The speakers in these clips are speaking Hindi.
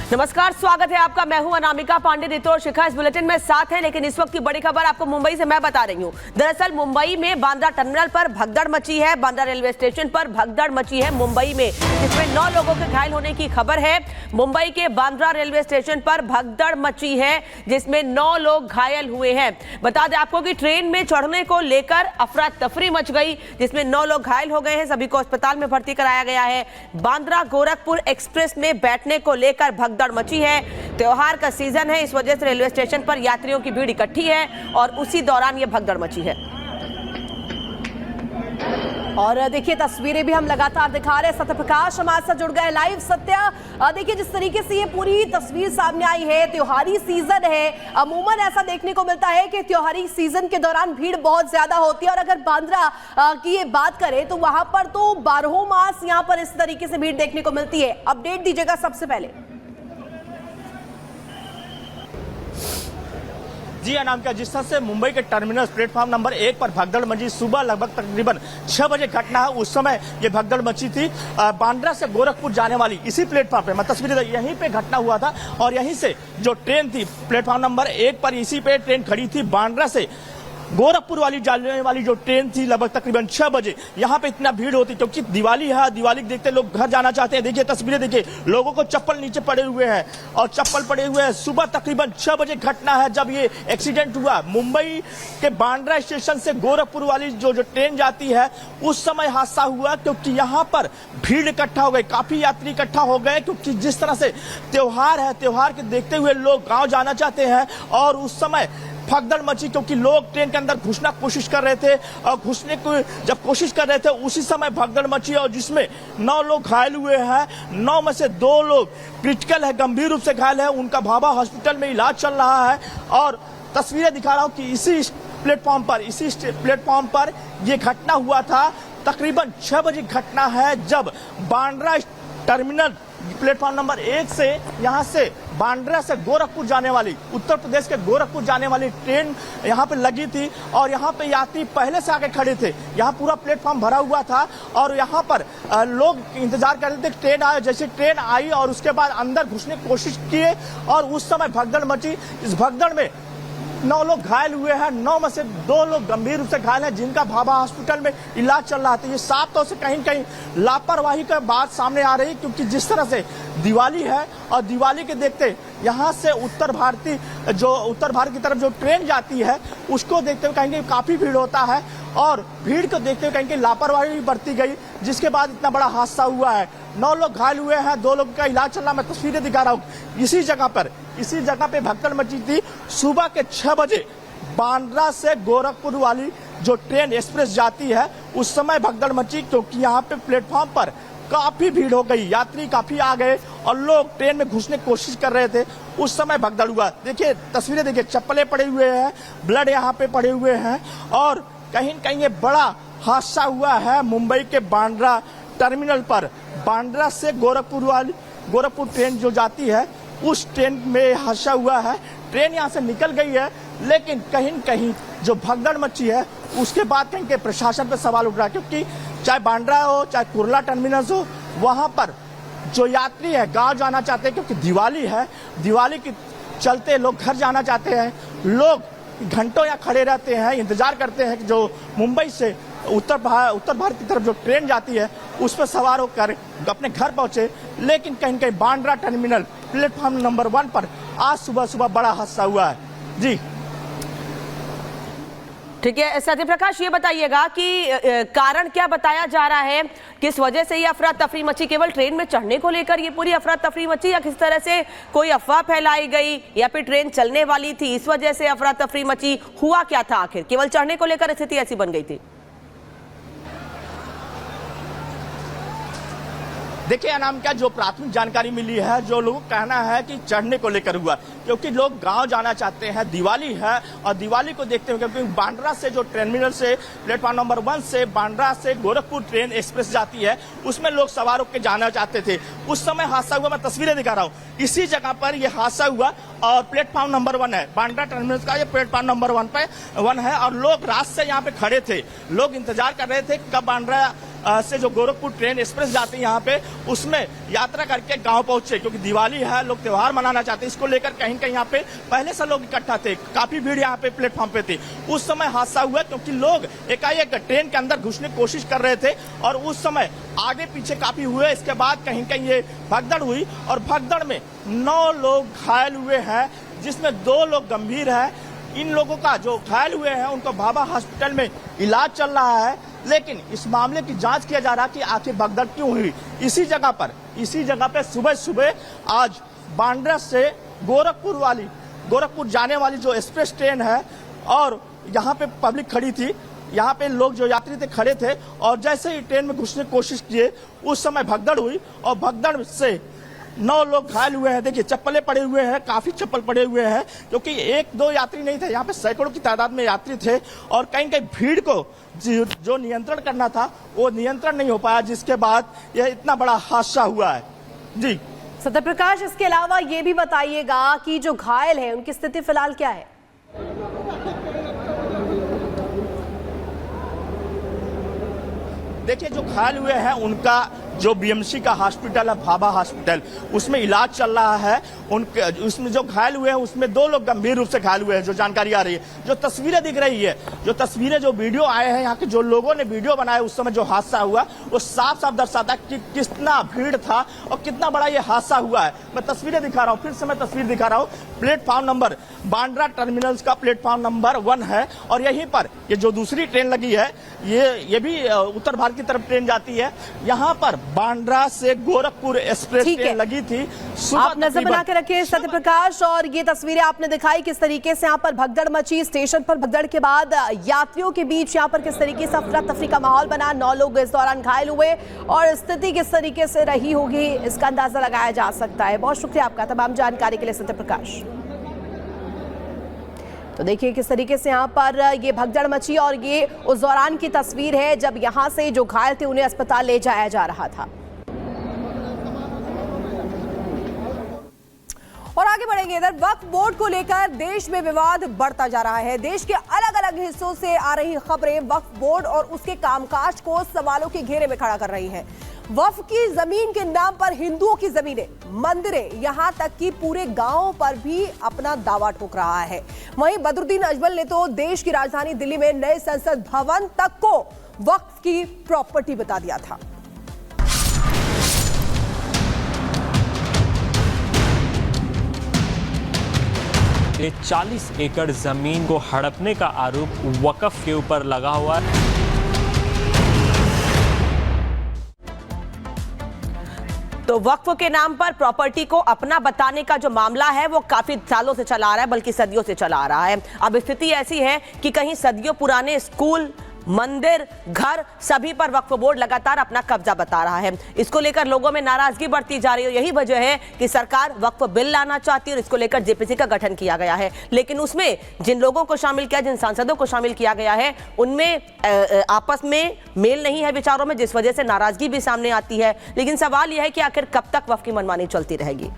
नमस्कार, स्वागत है आपका। मैं हूं अनामिका पांडे। रितु और शिखा इस बुलेटिन में साथ है, लेकिन इस वक्त की बड़ी खबर आपको मुंबई से मैं बता रही हूं। दरअसल मुंबई में बांद्रा टर्मिनल पर भगदड़ मची है, बांद्रा रेलवे स्टेशन पर भगदड़ मची है मुंबई में, जिसमें 9 लोगों के घायल होने की खबर है। मुंबई के बांद्रा रेलवे स्टेशन पर भगदड़ मची है, जिसमें 9 लोग घायल हुए हैं। बता दें आपको कि ट्रेन में चढ़ने को लेकर अफरा तफरी मच गई, जिसमें 9 लोग घायल हो गए हैं। सभी को अस्पताल में भर्ती कराया गया है। बांद्रा गोरखपुर एक्सप्रेस में बैठने को लेकर भगदड़ मची है। त्योहार का सीजन है, इस वजह से रेलवे स्टेशन पर यात्रियों की भीड़ इकट्ठी है और उसी दौरान यह भगदड़ मची है। और देखिए तस्वीरें भी हम लगातार दिखा रहे हैं। सत्य प्रकाश हमारे साथ जुड़ गए लाइव। सत्य, देखिए जिस तरीके से ये पूरी तस्वीर सामने आई है, त्योहारी सीजन है। अमूमन ऐसा देखने को मिलता है कि त्योहारी सीजन के दौरान भीड़ बहुत ज्यादा होती है, और अगर बांद्रा की ये बात करें तो वहां पर तो 12 मास यहाँ पर इस तरीके से भीड़ देखने को मिलती है। अपडेट दीजिएगा सबसे पहले। जी अनामिका, जिस तरह से मुंबई के टर्मिनल प्लेटफॉर्म नंबर 1 पर भगदड़ मची, सुबह लगभग तकरीबन 6 बजे घटना है। उस समय ये भगदड़ मची थी बांद्रा से गोरखपुर जाने वाली इसी प्लेटफॉर्म पे। मैं तस्वीरें यहीं पे घटना हुआ था और यहीं से जो ट्रेन थी प्लेटफॉर्म नंबर 1 पर, इसी पे ट्रेन खड़ी थी। बांद्रा से गोरखपुर वाली जाने वाली जो ट्रेन थी लगभग तकरीबन 6 बजे यहाँ पे इतना भीड़ होती, क्योंकि दिवाली है। दिवाली देखते लोग घर जाना चाहते हैं। देखिए तस्वीरें देखिए, लोगों को चप्पल नीचे पड़े हुए हैं और चप्पल पड़े हुए हैं। सुबह तकरीबन 6 बजे घटना है जब ये एक्सीडेंट हुआ। मुंबई के बांद्रा स्टेशन से गोरखपुर वाली जो ट्रेन जाती है, उस समय हादसा हुआ, क्योंकि यहाँ पर भीड़ इकट्ठा हो गई, काफी यात्री इकट्ठा हो गए। क्योंकि जिस तरह से त्योहार है, त्योहार के देखते हुए लोग गाँव जाना चाहते हैं और उस समय भगदड़ मची, क्योंकि लोग ट्रेन के अंदर घुसना कोशिश कर रहे थे और घुसने को जब कोशिश कर रहे थे उसी समय भगदड़ मची, और जिसमें 9 लोग घायल हुए हैं। 9 में से 2 लोग क्रिटिकल है, गंभीर रूप से घायल है। उनका भाभा हॉस्पिटल में इलाज चल रहा है। और तस्वीरें दिखा रहा हूं कि इसी प्लेटफॉर्म पर यह घटना हुआ था। तकरीबन 6 बजे घटना है जब बांद्रा टर्मिनल प्लेटफॉर्म नंबर 1 से यहाँ से बांद्रा से गोरखपुर जाने वाली, उत्तर प्रदेश के गोरखपुर जाने वाली ट्रेन यहाँ पे लगी थी और यहाँ पे यात्री पहले से आके खड़े थे। यहाँ पूरा प्लेटफॉर्म भरा हुआ था और यहाँ पर लोग इंतजार कर रहे थे ट्रेन आए। जैसे ट्रेन आई और उसके बाद अंदर घुसने की कोशिश किए और उस समय भगदड़ मची। इस भगदड़ में 9 लोग घायल हुए हैं। 9 में से 2 लोग गंभीर रूप से घायल हैं, जिनका भाभा हॉस्पिटल में इलाज चल रहा था। ये साफ तौर से कहीं कहीं लापरवाही का बात सामने आ रही है, क्योंकि जिस तरह से दिवाली है और दिवाली के देखते यहाँ से उत्तर भारत की तरफ जो ट्रेन जाती है, उसको देखते हुए कहीं काफी भीड़ होता है और भीड़ को देखते हुए कहीं लापरवाही बरती गई, जिसके बाद इतना बड़ा हादसा हुआ है। 9 लोग घायल हुए हैं, 2 लोगों का इलाज चल रहा है। मैं तस्वीरें दिखा रहा हूँ। इसी जगह पे भगदड़ मची थी सुबह के 6 बजे। बांद्रा से गोरखपुर वाली जो ट्रेन एक्सप्रेस जाती है, उस समय भगदड़ मची, क्योंकि यहाँ पे प्लेटफॉर्म पर काफी भीड़ हो गई, यात्री काफी आ गए और लोग ट्रेन में घुसने की कोशिश कर रहे थे। उस समय भगदड़ हुआ। देखिए तस्वीरें देखिए, चप्पलें पड़े हुए हैं, ब्लड यहाँ पे पड़े हुए हैं और कहीं न कहीं ये बड़ा हादसा हुआ है मुंबई के बांद्रा टर्मिनल पर। बांद्रा से गोरखपुर ट्रेन जो जाती है, उस ट्रेन में हादसा हुआ है। ट्रेन यहाँ से निकल गई है, लेकिन कहीं न कहीं जो भगदड़ मची है उसके बाद कहीं के प्रशासन पर सवाल उठ रहा है, क्योंकि चाहे बांद्रा हो चाहे कुर्ला टर्मिनल हो, वहां पर जो यात्री है गांव जाना चाहते हैं, क्योंकि दिवाली है। दिवाली के चलते लोग घर जाना चाहते हैं। लोग घंटों यहाँ खड़े रहते हैं, इंतजार करते हैं कि जो मुंबई से उत्तर भारत की तरफ जो ट्रेन जाती है उस पर सवार होकर अपने घर पहुंचे। लेकिन कहीं कहीं बांद्रा टर्मिनल प्लेटफॉर्म नंबर 1 पर आज सुबह बड़ा हादसा हुआ है। जी ठीक है सत्य प्रकाश, ये बताइएगा कि कारण क्या बताया जा रहा है, किस वजह से ये अफरा तफरी मची? केवल ट्रेन में चढ़ने को लेकर ये पूरी अफरा तफरी मची, या किस तरह से कोई अफवाह फैलाई गई, या फिर ट्रेन चलने वाली थी इस वजह से अफरा तफरी मची? हुआ क्या था आखिर? केवल चढ़ने को लेकर स्थिति ऐसी बन गई थी? देखिए अनामिका, जो प्राथमिक जानकारी मिली है, जो लोगों का कहना है कि चढ़ने को लेकर हुआ, क्योंकि लोग गांव जाना चाहते हैं। दिवाली है और दिवाली को देखते हुए, क्योंकि बांद्रा से जो टर्मिनल से प्लेटफॉर्म नंबर 1 से बांद्रा से गोरखपुर ट्रेन एक्सप्रेस जाती है, उसमें लोग सवार होकर जाना चाहते थे। उस समय हादसा हुआ। मैं तस्वीरें दिखा रहा हूँ। इसी जगह पर यह हादसा हुआ और प्लेटफॉर्म नंबर 1 है बांद्रा टर्मिनल का, ये प्लेटफॉर्म नंबर 1 है और लोग रात से यहाँ पे खड़े थे। लोग इंतजार कर रहे थे कब बांद्रा से जो गोरखपुर ट्रेन एक्सप्रेस जाती है यहाँ पे, उसमें यात्रा करके गांव पहुंचे, क्योंकि दिवाली है, लोग त्योहार मनाना चाहते हैं। इसको लेकर कहीं कहीं यहाँ पे पहले से लोग इकट्ठा थे, काफी भीड़ यहाँ पे प्लेटफॉर्म पे थी। उस समय हादसा हुआ क्योंकि लोग एकाएक ट्रेन के अंदर घुसने की कोशिश कर रहे थे और उस समय आगे पीछे काफी हुए। इसके बाद कहीं कहीं ये भगदड़ हुई और भगदड़ में 9 लोग घायल हुए हैं, जिसमें 2 लोग गंभीर हैं। इन लोगों का जो घायल हुए हैं उनको भाभा हॉस्पिटल में इलाज चल रहा है, लेकिन इस मामले की जांच किया जा रहा है कि आखिर भगदड़ क्यों हुई। इसी जगह पे सुबह आज बांद्रा से गोरखपुर जाने वाली जो एक्सप्रेस ट्रेन है और यहाँ पे पब्लिक खड़ी थी, यहाँ पे लोग जो यात्री थे खड़े थे और जैसे ही ट्रेन में घुसने की कोशिश किए उस समय भगदड़ हुई और भगदड़ से 9 लोग घायल हुए हैं। देखिए चप्पलें पड़े हुए हैं, काफी चप्पल पड़े हुए हैं, क्योंकि 1-2 यात्री नहीं थे, यहाँ पे सैकड़ों की तादाद में यात्री थे और कहीं कहीं भीड़ को जो नियंत्रण करना था वो नियंत्रण नहीं हो पाया, जिसके बाद यह इतना बड़ा हादसा हुआ है। जी सत्यप्रकाश, इसके अलावा ये भी बताइएगा कि जो घायल है उनकी स्थिति फिलहाल क्या है? देखिए जो घायल हुए हैं उनका जो बीएमसी का हॉस्पिटल है, भाभा हॉस्पिटल, उसमें इलाज चल रहा है। उनके उसमें जो घायल हुए हैं उसमें 2 लोग गंभीर रूप से घायल हुए हैं, जो जानकारी आ रही है। जो तस्वीरें दिख रही है, जो वीडियो आए हैं, यहाँ के जो लोगों ने वीडियो बनाया उस समय जो हादसा हुआ वो साफ साफ दर्शाता है कि कितना भीड़ था और कितना बड़ा ये हादसा हुआ है। मैं तस्वीरें दिखा रहा हूँ, फिर से मैं तस्वीर दिखा रहा हूँ। प्लेटफॉर्म नंबर बांद्रा टर्मिनल्स का प्लेटफॉर्म नंबर 1 है और यहीं पर ये जो दूसरी ट्रेन लगी है ये भी उत्तर भारत की तरफ ट्रेन जाती है। यहाँ पर बांद्रा से गोरखपुर एक्सप्रेस ट्रेन लगी थी। आप नजर बना के रखिए सत्यप्रकाश, और ये तस्वीरें आपने दिखाई किस तरीके से यहाँ पर भगदड़ मची। स्टेशन पर भगदड़ के बाद यात्रियों के बीच यहाँ पर किस तरीके से अफरा तफरी का माहौल बना, 9 लोग इस दौरान घायल हुए और स्थिति किस तरीके से रही होगी इसका अंदाजा लगाया जा सकता है। बहुत शुक्रिया आपका तमाम जानकारी के लिए सत्यप्रकाश। तो देखिए किस तरीके से यहाँ पर ये भगदड़ मची और ये उस दौरान की तस्वीर है जब यहाँ से जो घायल थे उन्हें अस्पताल ले जाया जा रहा था। और आगे बढ़ेंगे, इधर वक्फ बोर्ड को लेकर देश में विवाद बढ़ता जा रहा है। देश के अलग अलग हिस्सों से आ रही खबरें वक्फ बोर्ड और उसके कामकाज को सवालों के घेरे में खड़ा कर रही हैं। वक्फ की जमीन के नाम पर हिंदुओं की जमीनें, मंदिरें, यहां तक कि पूरे गांवों पर भी अपना दावा ठोक रहा है। वहीं बदरुद्दीन अजमल ने तो देश की राजधानी दिल्ली में नए संसद भवन तक को वक्फ की प्रॉपर्टी बता दिया था। ये 40 एकड़ जमीन को हड़पने का आरोप वक्फ के ऊपर लगा हुआ है। तो वक्फ के नाम पर प्रॉपर्टी को अपना बताने का जो मामला है वो काफी सालों से चला आ रहा है, बल्कि सदियों से चला आ रहा है। अब स्थिति ऐसी है कि कहीं सदियों पुराने स्कूल, मंदिर, घर, सभी पर वक्फ बोर्ड लगातार अपना कब्जा बता रहा है। इसको लेकर लोगों में नाराजगी बढ़ती जा रही है। यही वजह है कि सरकार वक्फ बिल लाना चाहती है और इसको लेकर जेपीसी का गठन किया गया है। लेकिन उसमें जिन लोगों को शामिल किया, जिन सांसदों को शामिल किया गया है, उनमें आपस में मेल नहीं है विचारों में, जिस वजह से नाराजगी भी सामने आती है। लेकिन सवाल यह है कि आखिर कब तक वक्फ की मनमानी चलती रहेगी।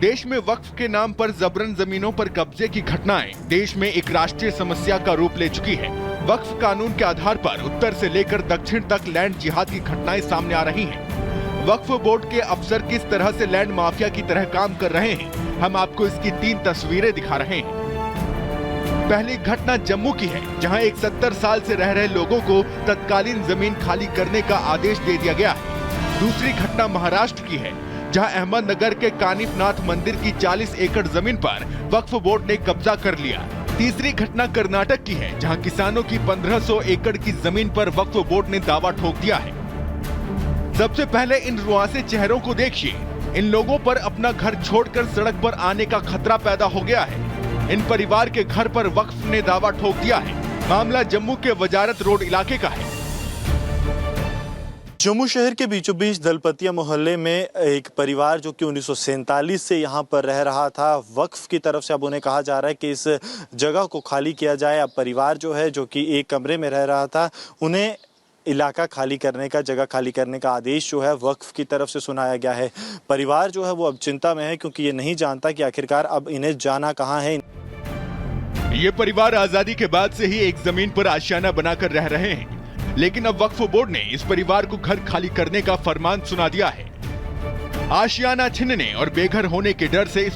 देश में वक्फ के नाम पर जबरन जमीनों पर कब्जे की घटनाएं देश में एक राष्ट्रीय समस्या का रूप ले चुकी है। वक्फ कानून के आधार पर उत्तर से लेकर दक्षिण तक लैंड जिहाद की घटनाएं सामने आ रही हैं। वक्फ बोर्ड के अफसर किस तरह से लैंड माफिया की तरह काम कर रहे हैं, हम आपको इसकी 3 तस्वीरें दिखा रहे हैं। पहली घटना जम्मू की है, जहां एक 70 साल से रह रहे लोगों को तत्कालीन जमीन खाली करने का आदेश दे दिया गया है। दूसरी घटना महाराष्ट्र की है, जहां अहमदनगर के कानिफनाथ मंदिर की 40 एकड़ जमीन पर वक्फ बोर्ड ने कब्जा कर लिया। तीसरी घटना कर्नाटक की है, जहां किसानों की 1500 एकड़ की जमीन पर वक्फ बोर्ड ने दावा ठोक दिया है। सबसे पहले इन रुआसे चेहरों को देखिए। इन लोगों पर अपना घर छोड़कर सड़क पर आने का खतरा पैदा हो गया है। इन परिवार के घर पर वक्फ ने दावा ठोक दिया है। मामला जम्मू के वजारत रोड इलाके का है। जम्मू शहर के बीचों बीच दलपतिया मोहल्ले में एक परिवार जो कि 1947 से यहाँ पर रह रहा था, वक्फ की तरफ से अब उन्हें कहा जा रहा है कि इस जगह को खाली किया जाए। अब परिवार जो है, जो कि एक कमरे में रह रहा था, उन्हें इलाका खाली करने का, जगह खाली करने का आदेश जो है वक्फ की तरफ से सुनाया गया है। परिवार जो है वो अब चिंता में है क्योंकि ये नहीं जानता कि आखिरकार अब इन्हें जाना कहाँ है। ये परिवार आजादी के बाद से ही एक जमीन पर आशियाना बनाकर रह रहे हैं, लेकिन अब वक्फ बोर्ड ने इस परिवार को घर खाली करने का फरमान सुना दिया है। आशियाना छीनने और बेघर होने के डर से इस